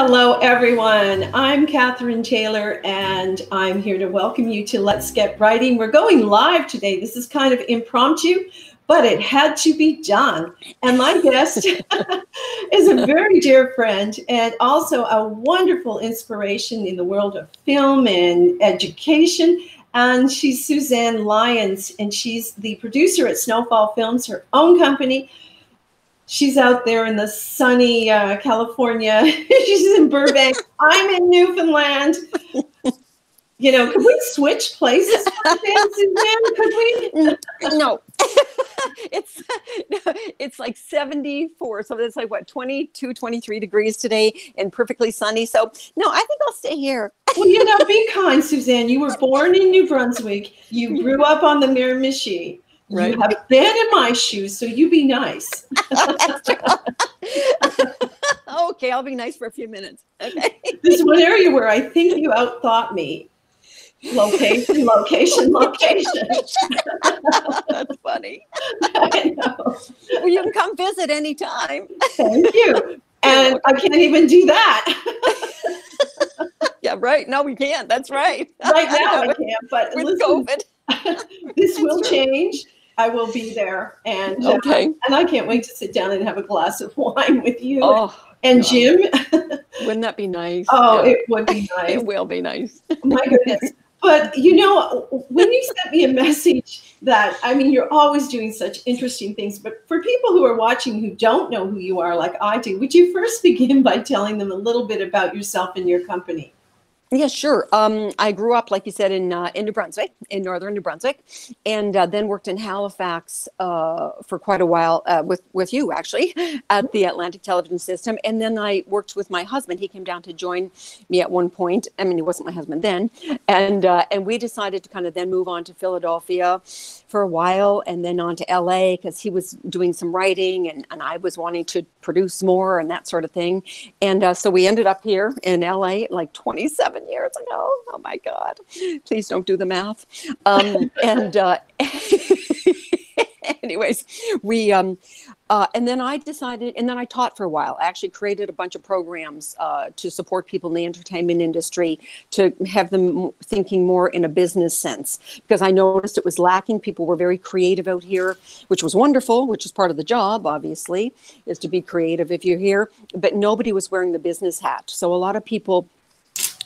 Hello, everyone. I'm Catherine Taylor, and I'm here to welcome you to Let's Get Writing. We're going live today. This is kind of impromptu, but it had to be done. And my guest is a very dear friend and also a wonderful inspiration in the world of film and education. And she's Suzanne Lyons, and she's the producer at Snowfall Films, her own company. She's out there in the sunny California. She's in Burbank. I'm in Newfoundland. You know, could we switch places, Suzanne? Could we? No. It's like 74. So it's like, what, 22, 23 degrees today and perfectly sunny. So, no, I think I'll stay here. Well, you know, be kind, Suzanne. You were born in New Brunswick. You grew up on the Miramichi. Right. You have been in my shoes, so you be nice. Okay, I'll be nice for a few minutes. Okay. There's one area where I think you outthought me. Location, location, location. That's funny. I know. Well, you can come visit anytime. Thank you. And I can't even do that. Yeah, right. No, we can't. That's right. Right now I can't, but with listen, COVID. This will change. I will be there, and okay. And I can't wait to sit down and have a glass of wine with you God. and Jim. Wouldn't that be nice? Oh, yeah. It would be nice. It will be nice. My goodness. But, you know, when you sent me a message that, I mean, you're always doing such interesting things, but for people who are watching who don't know who you are like I do, would you first begin by telling them a little bit about yourself and your company? Yeah, sure. I grew up, like you said, in New Brunswick, in northern New Brunswick, and then worked in Halifax for quite a while with you, actually, at the Atlantic Television System. And then I worked with my husband. He came down to join me at one point. I mean, he wasn't my husband then. And we decided to kind of then move on to Philadelphia for a while, and then on to LA, because he was doing some writing and I was wanting to produce more and that sort of thing. And so we ended up here in LA like 27 years ago. Oh my God. Please don't do the math. Anyways, we and then I decided, and then I taught for a while. I actually created a bunch of programs to support people in the entertainment industry, to have them thinking more in a business sense, because I noticed it was lacking. People were very creative out here, which was wonderful, which is part of the job, obviously, is to be creative if you're here, but nobody was wearing the business hat. So a lot of people,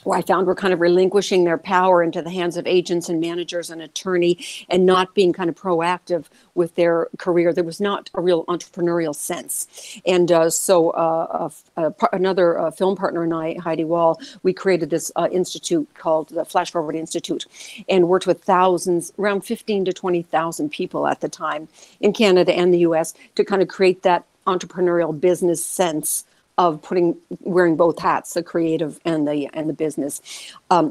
who I found, were kind of relinquishing their power into the hands of agents and managers and attorney, and not being kind of proactive with their career. There was not a real entrepreneurial sense. And so another film partner and I, Heidi Wall, we created this institute called the Flash Forward Institute, and worked with thousands, around 15 to 20,000 people at the time in Canada and the US, to kind of create that entrepreneurial business sense of wearing both hats, the creative and the business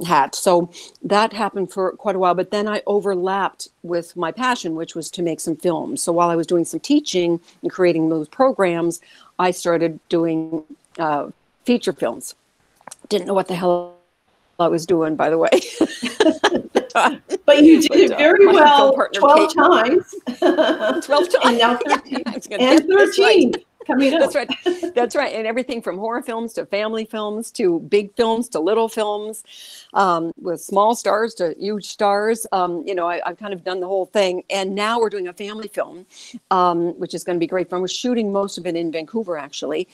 hat. So that happened for quite a while, but then I overlapped with my passion, which was to make some films. So while I was doing some teaching and creating those programs, I started doing feature films. Didn't know what the hell I was doing, by the way. But you did it very well 12 times. 12 times. And now 13. And 13. Coming up. That's right. That's right. And everything from horror films to family films to big films to little films, with small stars to huge stars. You know, I've kind of done the whole thing. And now we're doing a family film, which is going to be great fun. We're shooting most of it in Vancouver, actually.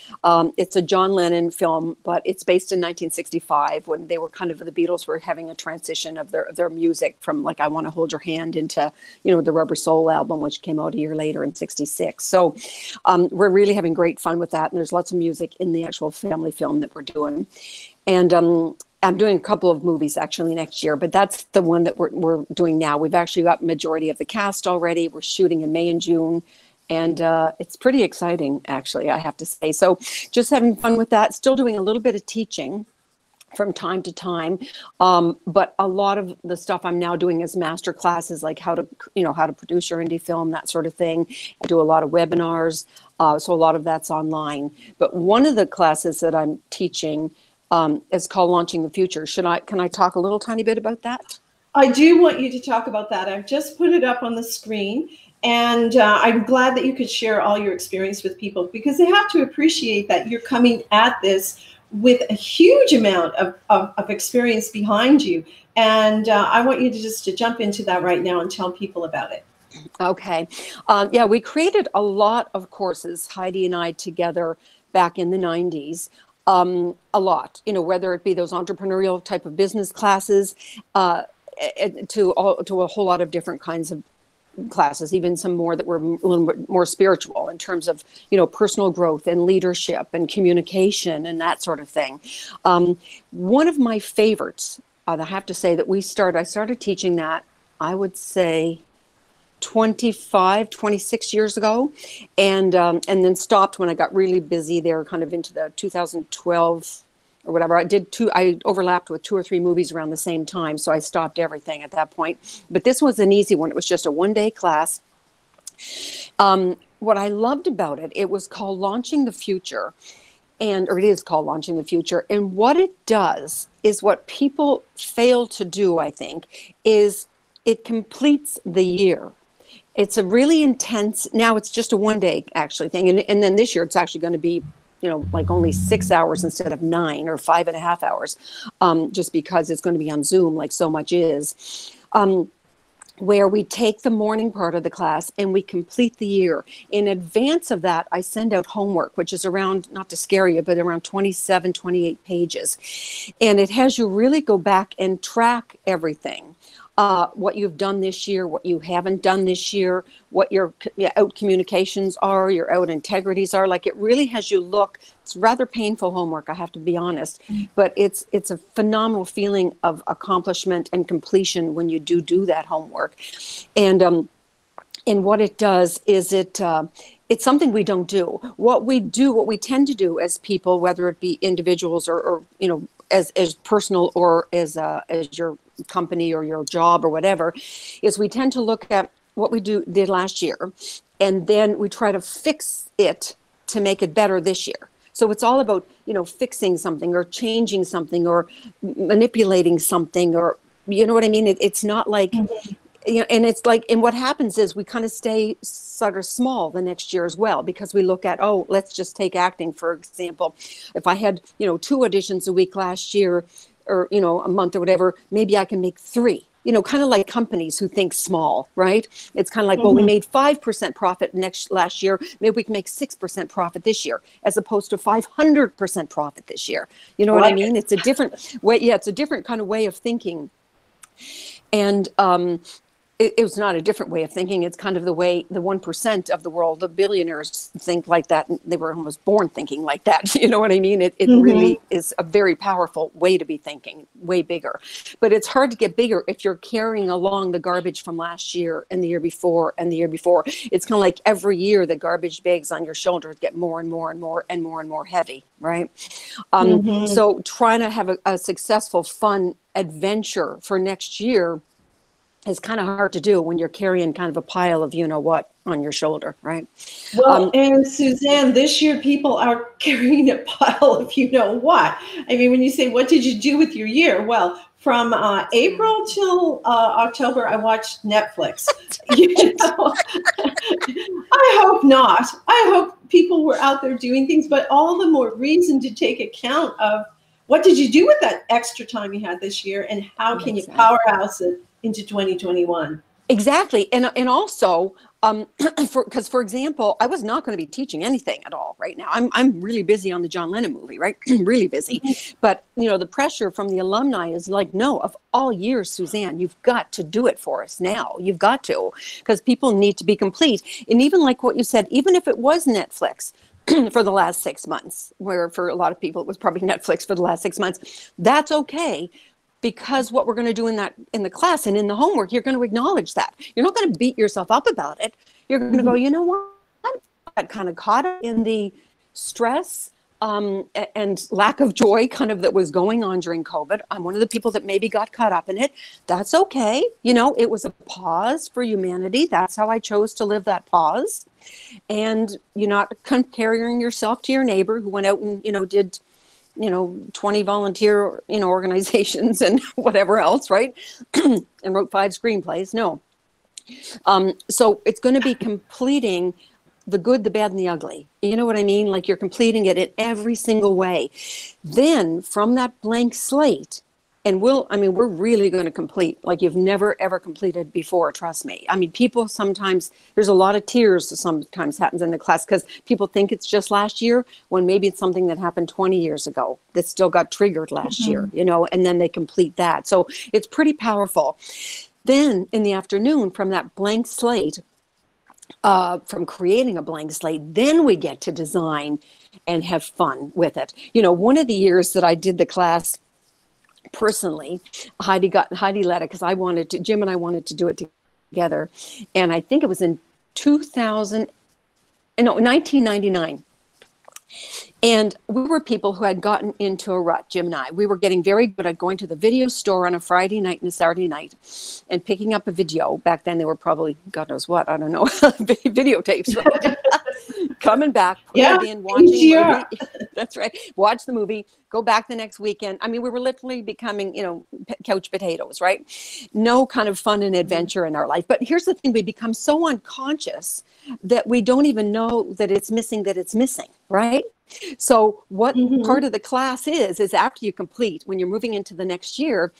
It's a John Lennon film, but it's based in 1965, when they were kind of, the Beatles were having a transition of their music from, like, I Want to Hold Your Hand into, you know, the Rubber Soul album, which came out a year later in 66. So we're really having great fun with that. And there's lots of music in the actual family film that we're doing. And I'm doing a couple of movies actually next year, but that's the one that we're doing now. We've actually got majority of the cast already. We're shooting in May and June. And it's pretty exciting, actually, I have to say. So just having fun with that, still doing a little bit of teaching from time to time. But a lot of the stuff I'm now doing is master classes, like how to produce your indie film, that sort of thing. I do a lot of webinars. So a lot of that's online. But one of the classes that I'm teaching is called Launching the Future. Can I talk a little tiny bit about that? I do want you to talk about that. I've just put it up on the screen. And I'm glad that you could share all your experience with people, because they have to appreciate that you're coming at this with a huge amount of experience behind you. And I want you to just to jump into that right now and tell people about it. Okay. Yeah, we created a lot of courses, Heidi and I together back in the 90s. A lot, whether it be those entrepreneurial type of business classes, to a whole lot of different kinds of classes, even some more that were a little bit more spiritual in terms of, personal growth and leadership and communication and that sort of thing. One of my favorites, I have to say that I started teaching that, I would say 26 years ago, and then stopped when I got really busy there, kind of into the 2012 or whatever. I overlapped with 2 or 3 movies around the same time, so I stopped everything at that point. But this was an easy one. It was just a 1-day class. What I loved about it, it was called Launching the Future, or it is called Launching the Future. And what it does is what people fail to do, I think, is it completes the year. It's a really intense, now it's just a 1-day actually thing. And then this year it's actually going to be, like only 6 hours instead of 9 or 5.5 hours, just because it's going to be on Zoom like so much is, where we take the morning part of the class and we complete the year. In advance of that, I send out homework, which is around, not to scare you, but around 27, 28 pages. And it has you really go back and track everything. What you've done this year, what you haven't done this year, what your out communications are, your out integrities are. Like, it really has you look. It's rather painful homework, I have to be honest, but it's a phenomenal feeling of accomplishment and completion when you do that homework. And what it does is it's something we don't do. What we tend to do as people, whether it be individuals or as personal or as your company or your job or whatever, is we tend to look at what we did last year, and then we try to fix it to make it better this year. So it's all about, fixing something or changing something or manipulating something, or, you know what I mean? It's not like, and it's like, and what happens is we kind of stay sort of small the next year as well, because we look at, let's just take acting, for example. If I had, 2 auditions a week last year, or, a month or whatever, maybe I can make 3, kind of like companies who think small, right? It's kind of like, well, we made 5% profit last year. Maybe we can make 6% profit this year, as opposed to 500% profit this year. You know what I mean? It's a different way. Yeah, it's a different kind of way of thinking. And it was not a different way of thinking. It's kind of the way the 1% of the world, the billionaires, think like that. They were almost born thinking like that. You know what I mean? It really is a very powerful way to be thinking, way bigger. But it's hard to get bigger if you're carrying along the garbage from last year and the year before and the year before. It's kind of like every year the garbage bags on your shoulders get more and more and more and more and more heavy, right? So trying to have a successful, fun adventure for next year is kind of hard to do when you're carrying kind of a pile of what on your shoulder, right? Well, and Suzanne, this year people are carrying a pile of what. I mean, when you say, what did you do with your year? Well, from April till October, I watched Netflix. I hope not. I hope people were out there doing things, but all the more reason to take account of what did you do with that extra time you had this year, and how can you powerhouse it into 2021. Exactly. And also, because for example, I was not going to be teaching anything at all right now. I'm really busy on the John Lennon movie, right? Really busy. But, the pressure from the alumni is like, no, of all years, Suzanne, you've got to do it for us now. You've got to, because people need to be complete. And even like what you said, even if it was Netflix for the last 6 months, where for a lot of people, it was probably Netflix for the last 6 months, that's okay. Because what we're going to do in the class and in the homework, you're going to acknowledge that. You're not going to beat yourself up about it. You're going to go, you know what? I got kind of caught up in the stress and lack of joy kind of that was going on during COVID. I'm one of the people that maybe got caught up in it. That's okay. It was a pause for humanity. That's how I chose to live that pause. And you're not comparing yourself to your neighbor who went out and, did 20 volunteer, organizations and whatever else, right? And wrote 5 screenplays. No. So it's going to be completing the good, the bad, and the ugly. You know what I mean? Like you're completing it in every single way. Then from that blank slate, and we're really going to complete like you've never ever completed before. Trust me. I mean, people sometimes, there's a lot of tears that sometimes happens in the class because people think it's just last year when maybe it's something that happened 20 years ago that still got triggered last year, you know, and then they complete that. So it's pretty powerful. Then in the afternoon, from that blank slate, from creating a blank slate, then we get to design and have fun with it. You know, one of the years that I did the class, personally, Heidi led it because Jim and I wanted to do it together. And I think it was in 1999. And we were people who had gotten into a rut, Jim and I. We were getting very good at going to the video store on a Friday night and a Saturday night and picking up a video. Back then they were probably, God knows what, I don't know, videotapes, right? Coming back, putting it in, watching the movie. That's right. Watch the movie, go back the next weekend. I mean, we were literally becoming, you know, couch potatoes, right? No kind of fun and adventure in our life. But here's the thing, we become so unconscious that we don't even know that it's missing, right? So what part of the class is after you complete, when you're moving into the next year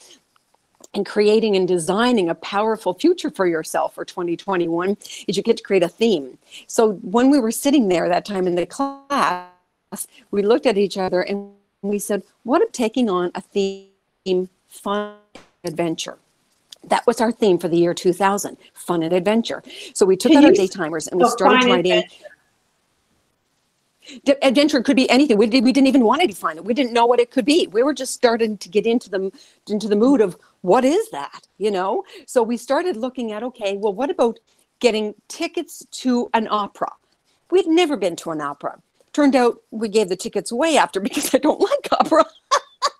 and creating and designing a powerful future for yourself for 2021, is you get to create a theme. So when we were sitting there that time in the class, we looked at each other and we said, what if taking on a theme, fun, adventure? That was our theme for the year 2000, fun and adventure. So we took out our day timers and we started writing. Adventure could be anything. We didn't even want to define it. We didn't know what it could be. We were just starting to get into the mood of what is that, you know? So we started looking at, okay, well, what about getting tickets to an opera? We'd never been to an opera. Turned out we gave the tickets away after because I don't like opera.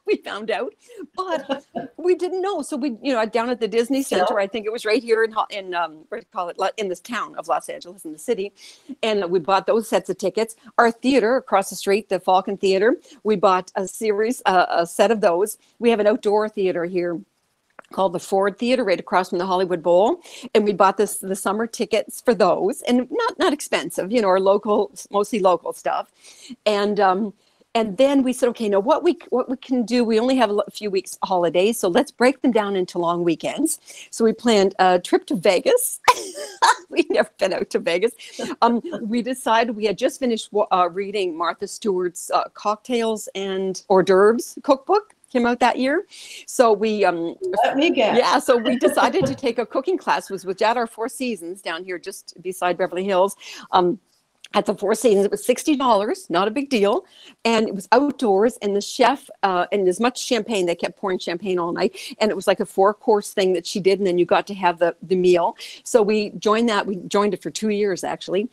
We found out, but we didn't know. So we, you know, down at the Disney Center, I think it was right here in what do you call it, in this town of Los Angeles, in the city, and we bought those sets of tickets. Our theater across the street, the Falcon Theater, we bought a set of those. We have an outdoor theater here called the Ford Theater right across from the Hollywood Bowl, and we bought the summer tickets for those, and not expensive, you know, our local, mostly local stuff, and then we said, okay, now what we can do, we only have a few weeks holidays, so let's break them down into long weekends. So we planned a trip to Vegas. We'd never been out to Vegas. We decided, we had just finished reading Martha Stewart's Cocktails and Hors d'oeuvres cookbook. Came out that year. So we so we decided to take a cooking class. Was at our Four Seasons down here just beside Beverly Hills. At the Four Seasons, it was $60, not a big deal. And it was outdoors, and the chef, and as much champagne, they kept pouring champagne all night. And it was like a 4-course thing that she did, and then you got to have the meal. So we joined that. We joined it for 2 years, actually.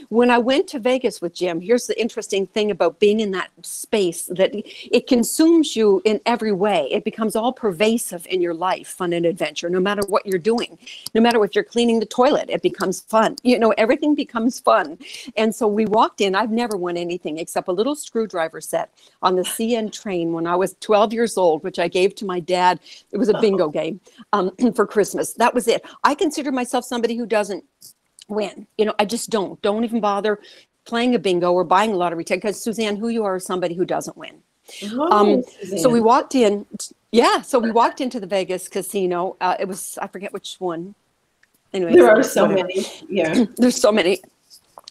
When I went to Vegas with Jim, here's the interesting thing about being in that space, that it consumes you in every way. It becomes all pervasive in your life, fun and adventure, no matter what you're doing. No matter if you're cleaning the toilet, it becomes fun. You know, everything becomes fun. And so we walked in. I've never won anything except a little screwdriver set on the CN train when I was 12 years old, which I gave to my dad. It was a bingo game for Christmas. That was it. I consider myself somebody who doesn't win. You know, I just don't even bother playing a bingo or buying a lottery ticket, because Suzanne, who you are is somebody who doesn't win. So we walked in. Yeah. So we walked into the Vegas casino. It was, I forget which one. Anyway, there are so many. Yeah. There's so many.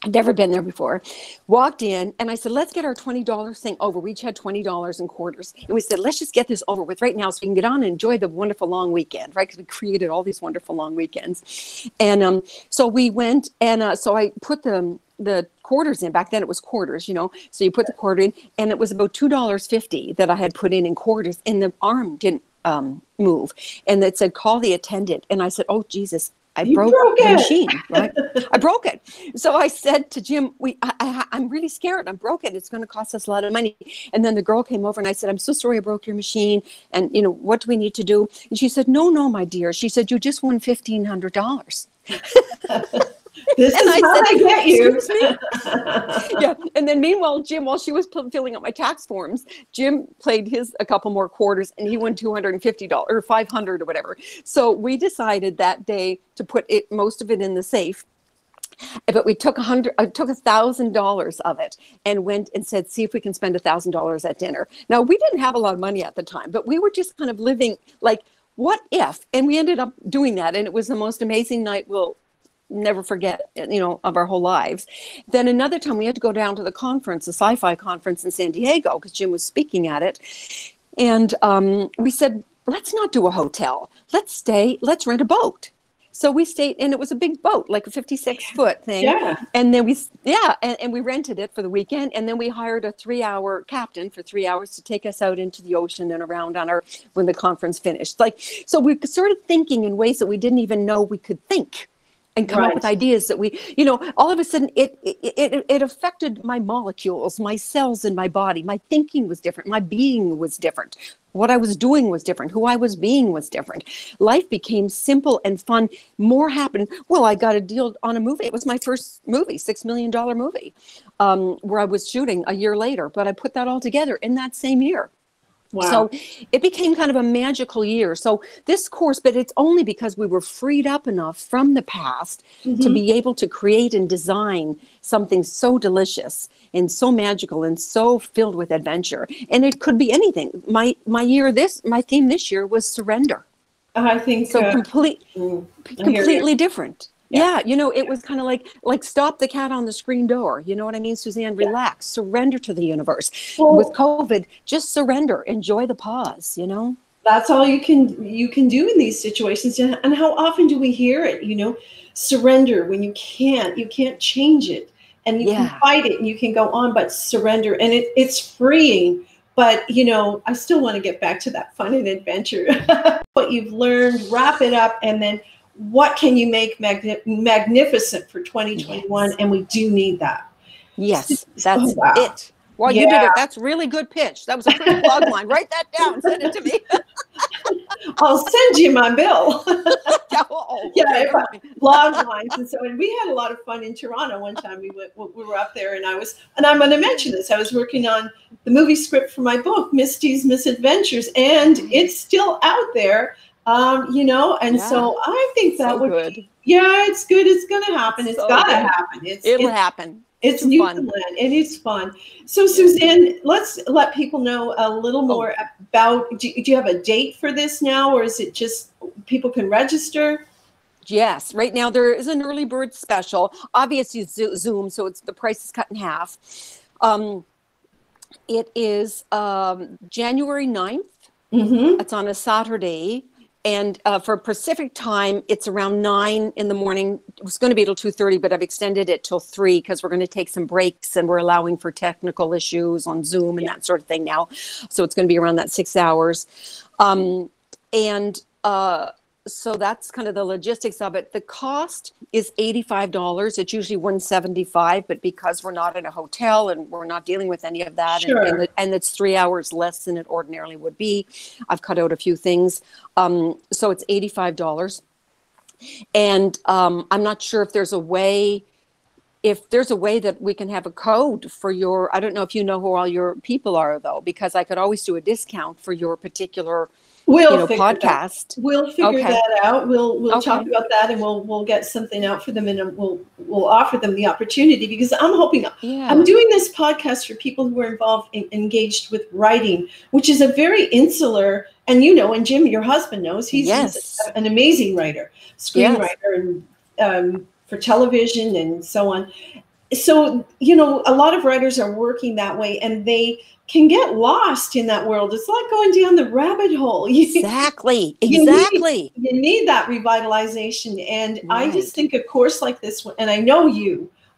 I'd never been there before. Walked in and I said, let's get our $20 thing over. We each had $20 in quarters. And we said, let's just get this over with right now so we can get on and enjoy the wonderful long weekend, right? Because we created all these wonderful long weekends. And so we went, and so I put the quarters in. Back then it was quarters, you know. So you put the quarter in, and it was about $2.50 that I had put in quarters, and the arm didn't move. And it said, call the attendant. And I said, oh, Jesus. I broke the machine, right? I broke it. So I said to Jim, I'm really scared. I broke it. It's going to cost us a lot of money. And then the girl came over and I said, I'm so sorry I broke your machine. And, you know, what do we need to do? And she said, no, my dear. She said, you just won $1,500. This is how I get you. Excuse me? Yeah. And then meanwhile, Jim, while she was filling out my tax forms, Jim played a couple more quarters and he won $250 or $500 or whatever. So we decided that day to put most of it in the safe. But we took $1,000 of it and went and said, see if we can spend $1,000 at dinner. Now, we didn't have a lot of money at the time, but we were just kind of living like, what if? And we ended up doing that. And it was the most amazing night we'll never forget, of our whole lives. Then another time we had to go down to the conference, the sci-fi conference in San Diego, because Jim was speaking at it. And we said, let's not do a hotel. Let's rent a boat. So we stayed, and it was a big boat, like a 56-foot thing. Yeah. And then and we rented it for the weekend. And then we hired a 3-hour captain for 3 hours to take us out into the ocean and around when the conference finished. So we started thinking in ways that we didn't even know we could think, and come up with ideas that we, all of a sudden it affected my molecules, my cells in my body. My thinking was different. My being was different. What I was doing was different. Who I was being was different. Life became simple and fun. More happened. Well, I got a deal on a movie. It was my first movie, $6 million movie, where I was shooting a year later. But I put that all together in that same year. Wow. So it became kind of a magical year. So this course, but it's only because we were freed up enough from the past to be able to create and design something so delicious and so magical and so filled with adventure. And it could be anything. My theme this year was surrender. I think so. Completely different. Yeah, it was kind of like stop the cat on the screen door. You know what I mean, Suzanne? Relax, surrender to the universe. Well, with COVID, just surrender, enjoy the pause. That's all you can do in these situations. And how often do we hear it? Surrender when you can't change it, and you can fight it, and you can go on, but surrender, and it's freeing. But I still want to get back to that fun and adventure. What you've learned, wrap it up, and then. What can you make magnificent for 2021? Yes. And we do need that. Yes, that's it. Well, you did it. That's really good pitch. That was a pretty log line. Write that down. Send it to me. I'll send you my bill. Log lines. And so, and we had a lot of fun in Toronto one time. We were up there, and I'm going to mention this. I was working on the movie script for my book, Misty's Misadventures, and it's still out there. So I think that would good. It's good. It's going to happen. It's got to happen. It'll happen. It's Newfoundland, and it's fun. So Suzanne, let's let people know a little more about, do you have a date for this now, or is it just people can register? Yes. Right now there is an early bird special, obviously Zoom. So the price is cut in half. It is January 9th. It's on a Saturday. And for Pacific time, it's around 9 in the morning. It was going to be till 2:30, but I've extended it till 3 because we're going to take some breaks, and we're allowing for technical issues on Zoom and that sort of thing now. So it's going to be around that 6 hours. So that's kind of the logistics of it. The cost is $85. It's usually $175, but because we're not in a hotel and we're not dealing with any of that, and it's 3 hours less than it ordinarily would be, I've cut out a few things. So it's $85. And I'm not sure if there's a way that we can have a code for I don't know if you know who all your people are, though, because I could always do a discount for your particular podcast. We'll figure that out. We'll talk about that, and we'll get something out for them, and we'll offer them the opportunity, because I'm hoping I'm doing this podcast for people who are engaged with writing, which is a very insular, and and Jim, your husband, knows he's an amazing writer, screenwriter, and for television and so on. So, a lot of writers are working that way, and they can get lost in that world. It's like going down the rabbit hole. Exactly. You need that revitalization. And I just think a course like this, and I know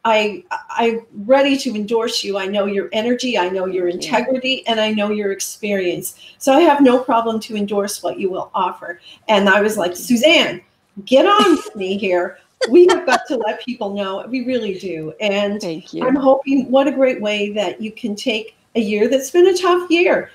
I'm ready to endorse you. I know your energy, I know your integrity, and I know your experience. So I have no problem to endorse what you will offer. And I was like, Suzanne, get on with me here. We have got to let people know. We really do. And thank you. I'm hoping, what a great way that you can take a year that's been a tough year,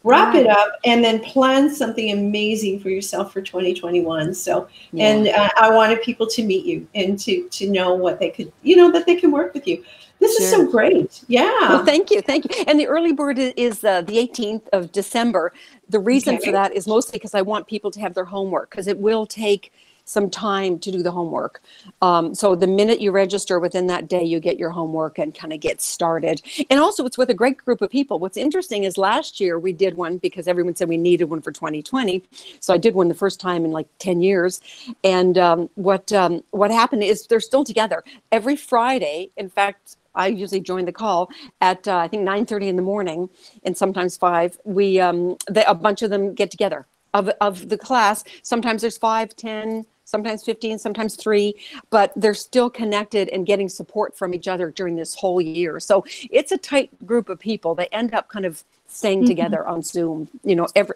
wrap it up, and then plan something amazing for yourself for 2021. So, and I wanted people to meet you and to know what they could, that they can work with you. This is so great. Yeah. Well, thank you. Thank you. And the early bird is the 18th of December. The reason for that is mostly because I want people to have their homework, because it will take some time to do the homework. So the minute you register, within that day, you get your homework and kind of get started. And also it's with a great group of people. What's interesting is last year we did one because everyone said we needed one for 2020. So I did one the first time in like 10 years. And what happened is they're still together every Friday. In fact, I usually join the call at I think 9:30 in the morning, and sometimes 5. A bunch of them get together of the class. Sometimes there's 5, 10, sometimes 15, sometimes 3, but they're still connected and getting support from each other during this whole year. So it's a tight group of people. They end up kind of staying together on Zoom.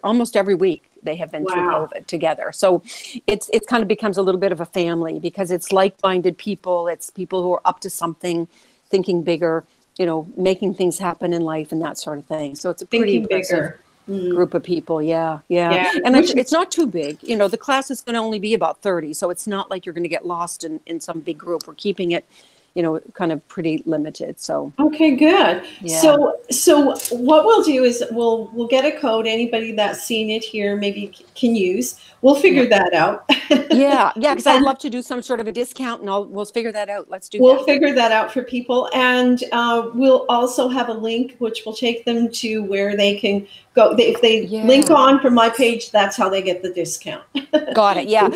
Almost every week they have been through COVID together. So it's kind of becomes a little bit of a family because it's like-minded people. It's people who are up to something, thinking bigger, making things happen in life and that sort of thing. So it's a pretty impressive group of people. Yeah. And it's not too big. The class is going to only be about 30. So it's not like you're going to get lost in some big group. We're keeping it, kind of pretty limited. So okay, good. Yeah. So what we'll do is we'll get a code. Anybody that's seen it here maybe can use. We'll figure that out. Yeah, because I'd love to do some sort of a discount, and we'll figure that out. Let's do that. We'll figure that out for people, and we'll also have a link which will take them to where they can go. If they link on from my page, that's how they get the discount. Got it. Yeah,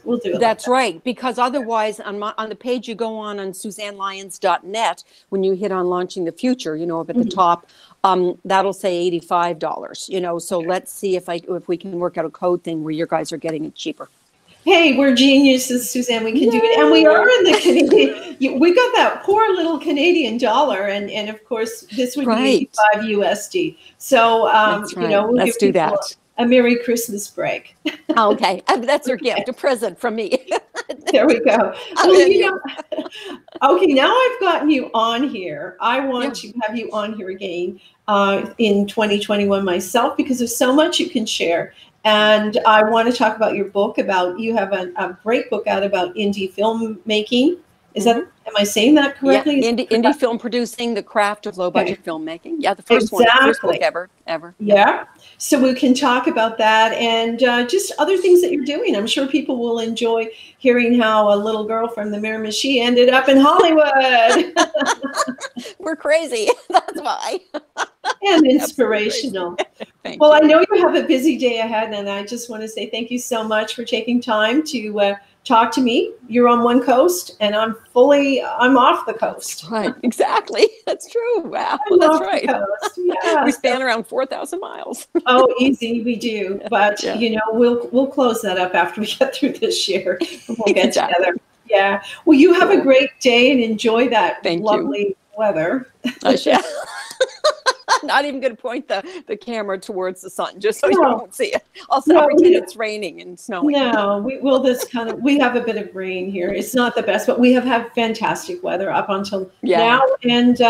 we'll do it. That's right. Because otherwise, on the page you go on SuzanneLyons.net, when you hit on launching the future, up at the top, that'll say $85. So let's see if we can work out a code thing where your guys are getting it cheaper. Hey, we're geniuses, Suzanne. We can do it. And we are in the Canadian. We got that poor little Canadian dollar. And of course, this would be 85 USD. So, we'll let's do that. A Merry Christmas break. Okay. That's your gift, a present from me. There we go. Well, okay, now I've gotten you on here. I want to have you on here again in 2021 myself because there's so much you can share. And I want to talk about your book you have a great book out about indie filmmaking. Is that, am I saying that correctly? Yeah, indie film producing, the craft of low budget filmmaking. Yeah, the first book ever. Yeah. So we can talk about that and just other things that you're doing. I'm sure people will enjoy hearing how a little girl from the Miramichi ended up in Hollywood. We're crazy. That's why. And inspirational. Well, I know you have a busy day ahead, and I just want to say thank you so much for taking time to talk to me. You're on one coast, and I'm off the coast. Right, exactly. That's true. Wow, that's right. Yeah, we span around 4,000 miles. Oh, easy, we do. But we'll close that up after we get through this year. We'll get together. Yeah. Well, you have a great day and enjoy that lovely weather. Not even going to point the camera towards the sun, just so you won't see it. Also, pretend it's raining and snowing. No, we have a bit of rain here. It's not the best, but we have had fantastic weather up until now. And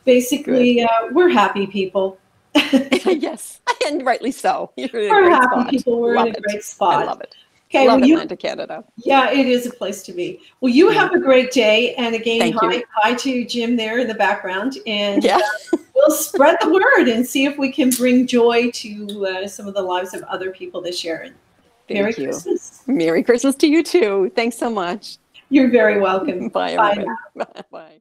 basically, we're happy people. Yes, and rightly so. We're happy people. We're in a great spot. I love it. Okay, love Atlanta, Canada. Yeah, it is a place to be. Well, you have a great day. And again, hi to Jim there in the background. And we'll spread the word and see if we can bring joy to some of the lives of other people this year. And Merry Christmas. Merry Christmas to you too. Thanks so much. You're very welcome. Bye, everybody. Bye.